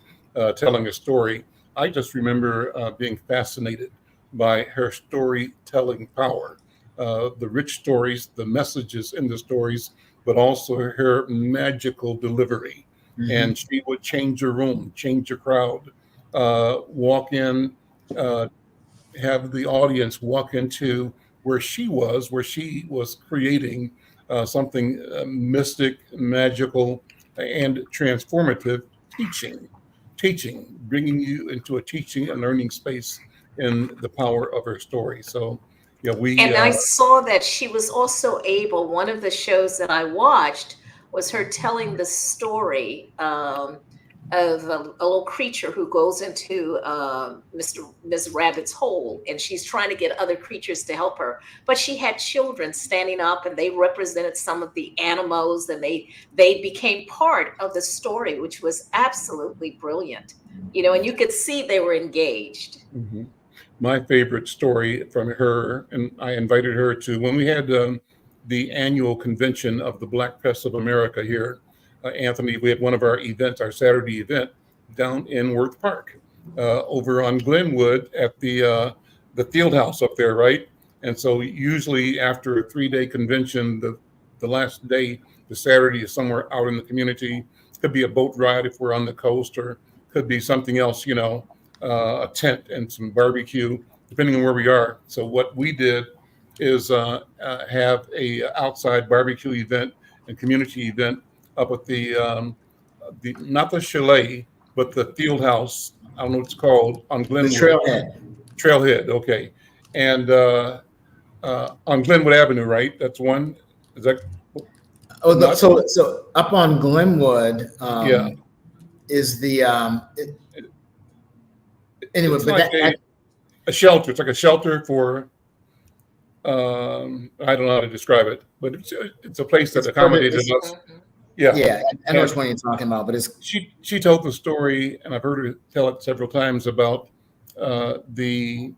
telling a story. I just remember being fascinated by her storytelling power, the rich stories, the messages in the stories, but also her magical delivery. And she would change a room, change a crowd, walk in, have the audience walk into where she was creating something mystic, magical, and transformative, teaching, bringing you into a teaching and learning space in the power of her story. So, yeah, And I saw that she was also able, one of the shows that I watched was her telling the story of a little creature who goes into Ms. Rabbit's hole, and she's trying to get other creatures to help her. But she had children standing up, and they represented some of the animals, and they became part of the story, which was absolutely brilliant. You know, and you could see they were engaged. My favorite story from her, and I invited her to when we had the annual convention of the Black Press of America here. Anthony, we had one of our events, our Saturday event, down in Worth Park, over on Glenwood at the field house up there, right? And so usually after a 3-day convention, the last day, the Saturday, is somewhere out in the community. Could be a boat ride if we're on the coast, or could be something else, you know, a tent and some barbecue, depending on where we are. So what we did is have a outside barbecue event and community event up at the not the chalet, but the field house. I don't know what it's called, on Glenwood. The Trailhead, okay. And on Glenwood Avenue, right? That's one. Is that? So up on Glenwood, yeah, is the anyway, it's but like a shelter. It's like a shelter for. I don't know how to describe it, but it's a place that accommodated us. Yeah, I know which one you're talking about, but it's she told the story, and I've heard her tell it several times, about the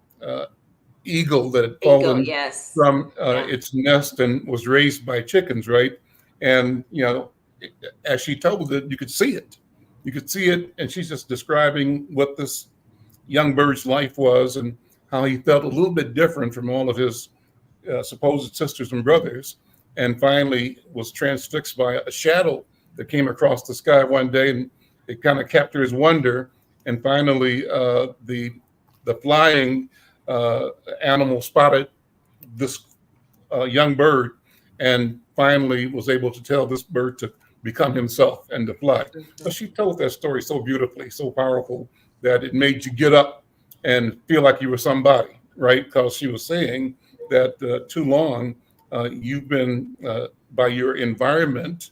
eagle that had fallen from its nest and was raised by chickens, right? And you know, as she told it, you could see it. You could see it, and she's just describing what this young bird's life was and how he felt a little bit different from all of his supposed sisters and brothers, and finally was transfixed by a shadow that came across the sky one day, and it kind of captured his wonder. And finally, the flying animal spotted this young bird, and finally was able to tell this bird to become himself and to fly. So she told that story so beautifully, so powerful, that it made you get up and feel like you were somebody, right? Because she was saying that too long you've been, by your environment,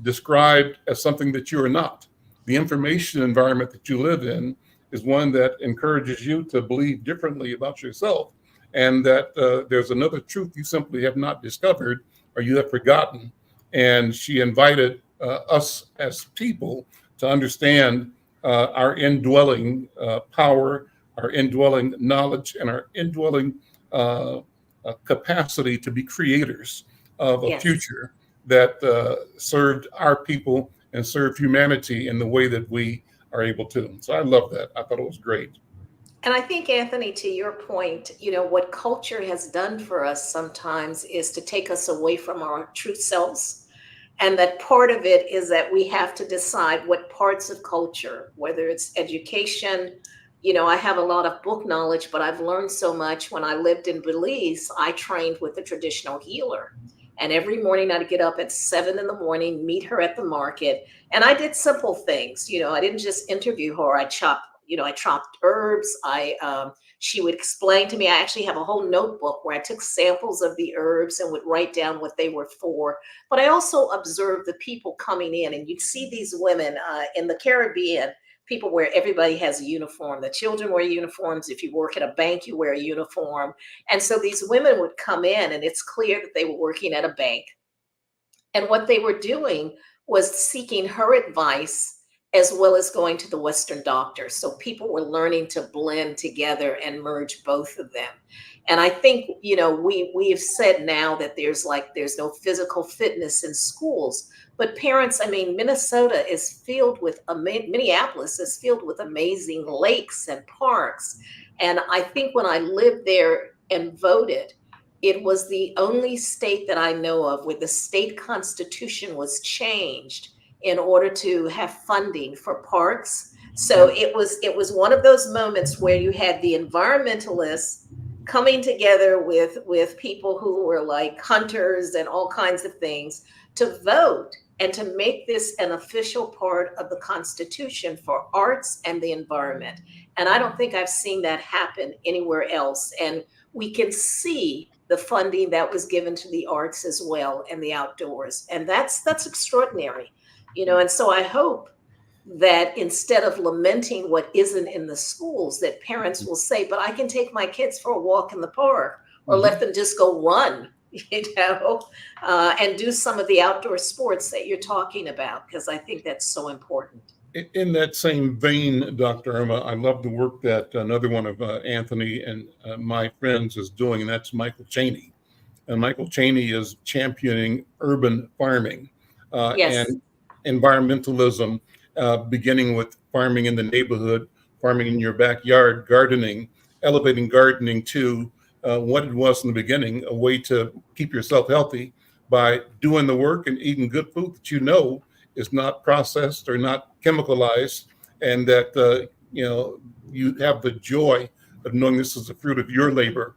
described as something that you are not. The information environment that you live in is one that encourages you to believe differently about yourself, and that there's another truth you simply have not discovered or you have forgotten. And she invited us as people to understand our indwelling power, our indwelling knowledge, and our indwelling capacity to be creators of a future that served our people and served humanity in the way that we are able to. So I love that. I thought it was great. And I think, Anthony, to your point, you know, what culture has done for us sometimes is to take us away from our true selves. And that part of it is that we have to decide what parts of culture, whether it's education. You know, I have a lot of book knowledge, but I've learned so much. When I lived in Belize, I trained with a traditional healer. And every morning I'd get up at 7 in the morning, meet her at the market. And I did simple things. You know, I didn't just interview her. I chopped herbs. She would explain to me. I actually have a whole notebook where I took samples of the herbs and would write down what they were for. But I also observed the people coming in, and you'd see these women in the Caribbean, people where everybody has a uniform. The children wear uniforms. If you work at a bank, you wear a uniform. And so these women would come in, and it's clear that they were working at a bank. And what they were doing was seeking her advice, as well as going to the Western doctor. So people were learning to blend together and merge both of them. And I think, you know, we've said now that there's no physical fitness in schools, but parents, I mean, Minnesota is filled with, Minneapolis is filled with amazing lakes and parks. And I think when I lived there and voted, it was the only state that I know of where the state constitution was changed in order to have funding for parks. So it was one of those moments where you had the environmentalists coming together with people who were like hunters and all kinds of things to vote and to make this an official part of the Constitution for arts and the environment. And I don't think I've seen that happen anywhere else. And we can see the funding that was given to the arts as well and the outdoors. And that's extraordinary, you know. And so I hope that instead of lamenting what isn't in the schools, that parents will say, but I can take my kids for a walk in the park, or let them just go run, you know, and do some of the outdoor sports that you're talking about, because I think that's so important. In that same vein, Dr. Irma, I love the work that another one of Anthony and my friends is doing, and that's Michael Cheney. And Michael Cheney is championing urban farming Yes. and environmentalism, beginning with farming in the neighborhood, farming in your backyard, gardening, elevating gardening to what it was in the beginning, a way to keep yourself healthy by doing the work and eating good food that you know is not processed or not chemicalized, and that you know, you have the joy of knowing this is the fruit of your labor.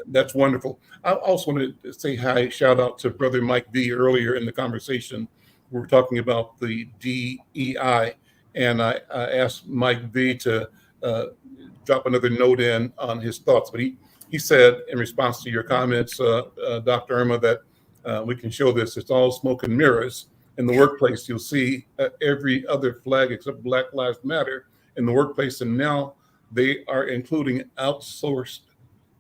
That's wonderful. I also want to say hi, shout out to Brother Mike V earlier in the conversation. We were talking about the DEI, and I asked Mike V to drop another note in on his thoughts. But he said in response to your comments, Dr. Irma, that we can show this. It's all smoke and mirrors. In the workplace, you'll see every other flag except Black Lives Matter in the workplace. And now they are including outsourced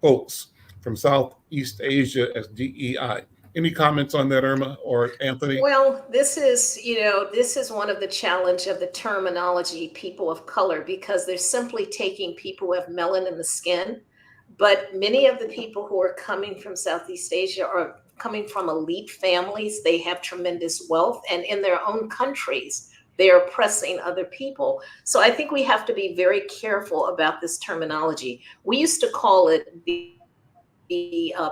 folks from Southeast Asia as DEI. Any comments on that, Irma or Anthony? Well, this is one of the challenge of the terminology people of color, because they're simply taking people who have melanin in the skin. But many of the people who are coming from Southeast Asia are coming from elite families. They have tremendous wealth, and in their own countries, they are oppressing other people. So I think we have to be very careful about this terminology. We used to call it the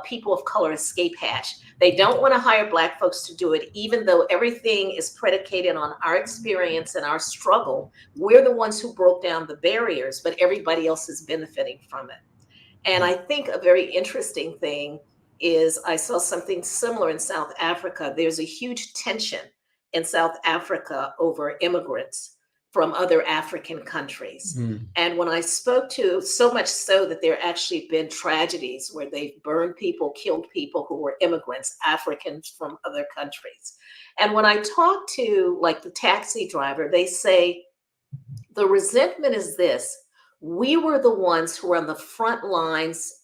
people of color escape hatch. They don't want to hire Black folks to do it, even though everything is predicated on our experience and our struggle. We're the ones who broke down the barriers, but everybody else is benefiting from it. And I think a very interesting thing is I saw something similar in South Africa. There's a huge tension in South Africa over immigrants from other African countries. And when I spoke to, so much so that there actually been tragedies where they've burned people, killed people who were immigrants, Africans from other countries. And when I talk to like the taxi driver, they say, the resentment is this: we were the ones who were on the front lines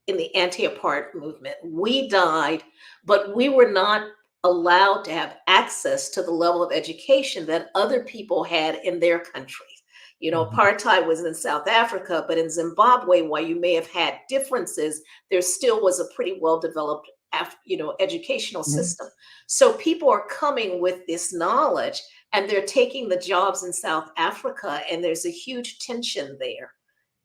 in the anti-apartheid movement. We died, but we were not allowed to have access to the level of education that other people had in their countries. You know, apartheid was in South Africa, but in Zimbabwe, while you may have had differences, there still was a pretty well-developed, educational system. So people are coming with this knowledge, and they're taking the jobs in South Africa, and there's a huge tension there,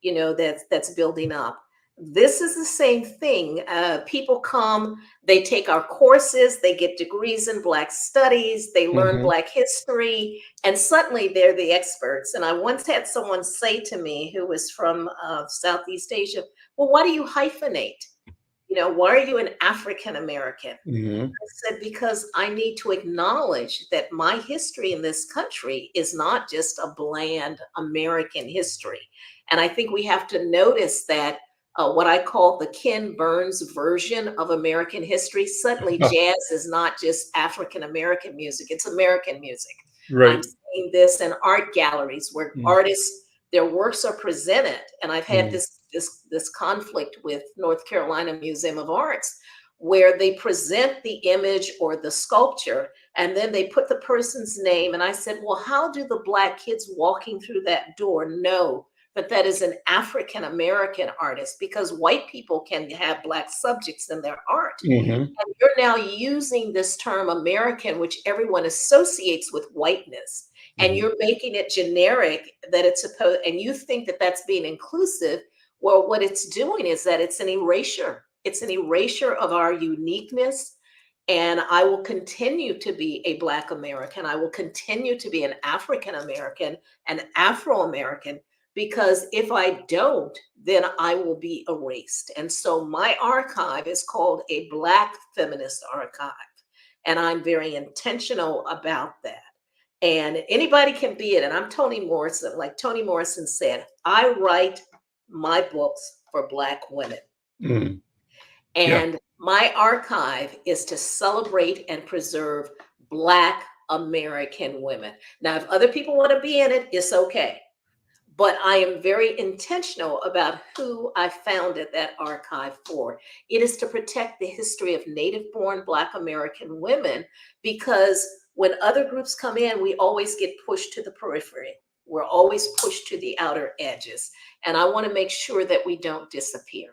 you know, that's building up. This is the same thing. People come, they take our courses, they get degrees in Black studies, they learn Black history, and suddenly they're the experts. And I once had someone say to me, who was from Southeast Asia, well, why do you hyphenate? You know, why are you an African American? I said, because I need to acknowledge that my history in this country is not just a bland American history. And I think we have to notice that what I call the Ken Burns version of American history. Suddenly jazz is not just African American music, it's American music. Right. I'm seeing this in art galleries where artists, their works are presented. And I've had this conflict with North Carolina Museum of Arts, where they present the image or the sculpture, and then they put the person's name. And I said, well, how do the Black kids walking through that door know that that is an African American artist, because white people can have Black subjects in their art. Mhm. And you're now using this term American, which everyone associates with whiteness, and Mhm. you're making it generic that it's supposed, and you think that that's being inclusive. Well, what it's doing is that it's an erasure. It's an erasure of our uniqueness. And I will continue to be a Black American. I will continue to be an African American, an Afro American, because if I don't, then I will be erased. And so my archive is called a Black Feminist Archive. And I'm very intentional about that. And anybody can be it. And I'm Toni Morrison. Like Toni Morrison said, I write my books for Black women. Mhm. And my archive is to celebrate and preserve Black American women. Now, if other people want to be in it, it's okay. But I am very intentional about who I founded that archive for. It is to protect the history of Native-born Black American women, because when other groups come in, we always get pushed to the periphery. We're always pushed to the outer edges. And I want to make sure that we don't disappear.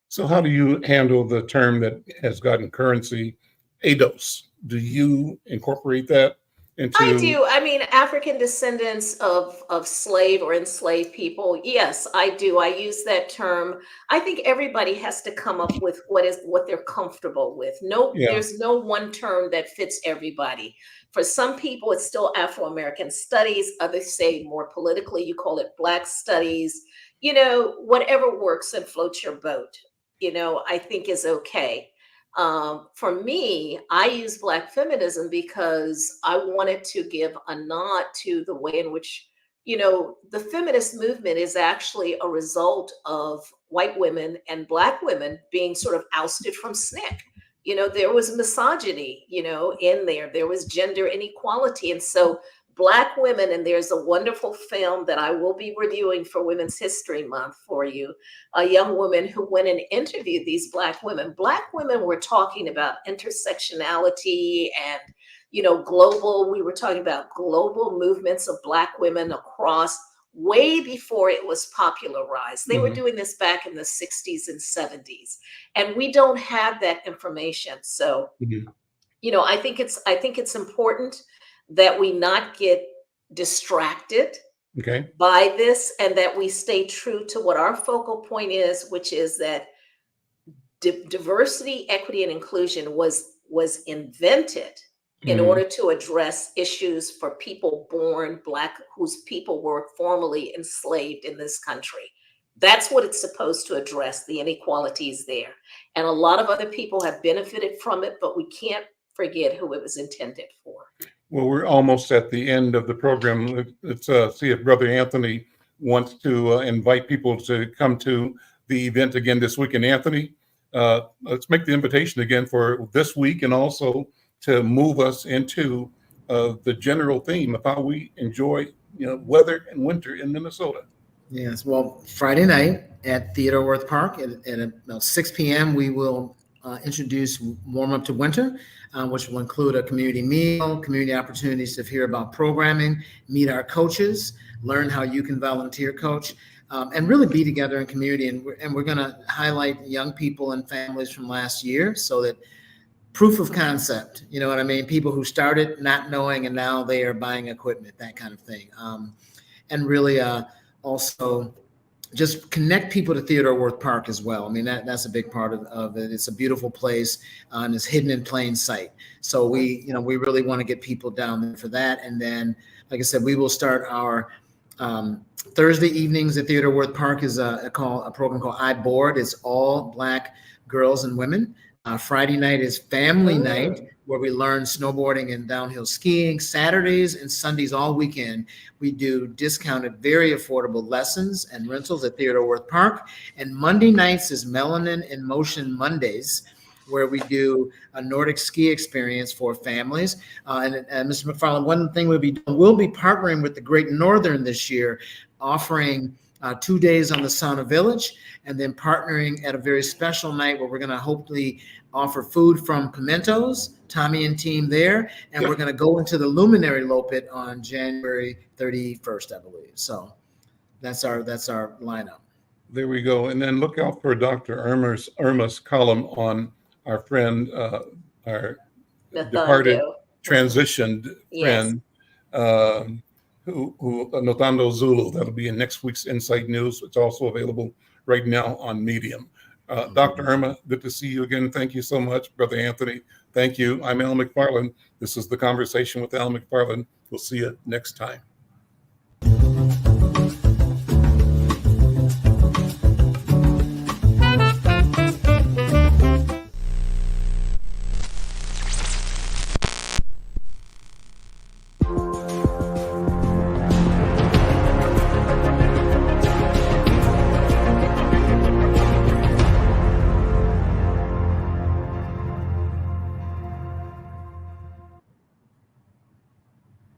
So how do you handle the term that has gotten currency, ADOS? Do you incorporate that into? I do. I mean, African descendants of slave or enslaved people. Yes, I do. I use that term. I think everybody has to come up with what they're comfortable with. No, Yeah. there's no one term that fits everybody. For some people, it's still Afro-American studies. Others say more politically, you call it Black studies. You know, whatever works and floats your boat, you know, I think is okay. For me, I use Black feminism because I wanted to give a nod to the way in which, you know, the feminist movement is actually a result of white women and Black women being sort of ousted from SNCC. You know, there was misogyny, you know, in there. There was gender inequality. And so Black women, and there's a wonderful film that I will be reviewing for Women's History Month for you, a young woman who went and interviewed these Black women. Black women were talking about intersectionality and, you know, we were talking about global movements of Black women across way before it was popularized. They were doing this back in the 60s and 70s, and we don't have that information. So, you know, I think it's important that we not get distracted by this, and that we stay true to what our focal point is, which is that diversity, equity, and inclusion was invented in order to address issues for people born Black, whose people were formerly enslaved in this country. That's what it's supposed to address, the inequalities there. And a lot of other people have benefited from it, but we can't forget who it was intended for. Well, we're almost at the end of the program. Let's see if Brother Anthony wants to invite people to come to the event again this week. And Anthony, let's make the invitation again for this week, and also to move us into the general theme of how we enjoy, you know, weather and winter in Minnesota. Yes, well, Friday night at Theodore Wirth Park at about 6 p.m., we will introduce Warm Up to Winter, which will include a community meal, community opportunities to hear about programming, meet our coaches, learn how you can volunteer coach, and really be together in community. And we're going to highlight young people and families from last year, so that proof of concept, you know what I mean? People who started not knowing and now they are buying equipment, that kind of thing. And really also just connect people to Theodore Wirth Park as well. I mean, that's a big part of it. It's a beautiful place, and it's hidden in plain sight. So we really want to get people down there for that. And then, like I said, we will start our Thursday evenings at Theodore Wirth Park is a program called I Board. It's all Black girls and women. Friday night is family night, where we learn snowboarding and downhill skiing. Saturdays and Sundays all weekend, we do discounted, very affordable lessons and rentals at Theodore Wirth Park. And Monday nights is Melanin in Motion Mondays, where we do a Nordic ski experience for families. And Mr. McFarlane, one thing we'll be partnering with the Great Northern this year, offering 2 days on the Sauna Village, and then partnering at a very special night where we're going to hopefully offer food from Pimentos, Tommy and team there, and we're going to go into the Luminary Low Pit on January 31st, I believe. So That's our lineup. There we go. And then look out for Dr. Irma's column on our friend, our departed, Nathando. transitioned Yes. friend, who Notando Zulu. That'll be in next week's Insight News. It's also available right now on Medium. Dr. Irma, good to see you again. Thank you so much. Brother Anthony, thank you. I'm Al McFarlane. This is The Conversation with Al McFarlane. We'll see you next time.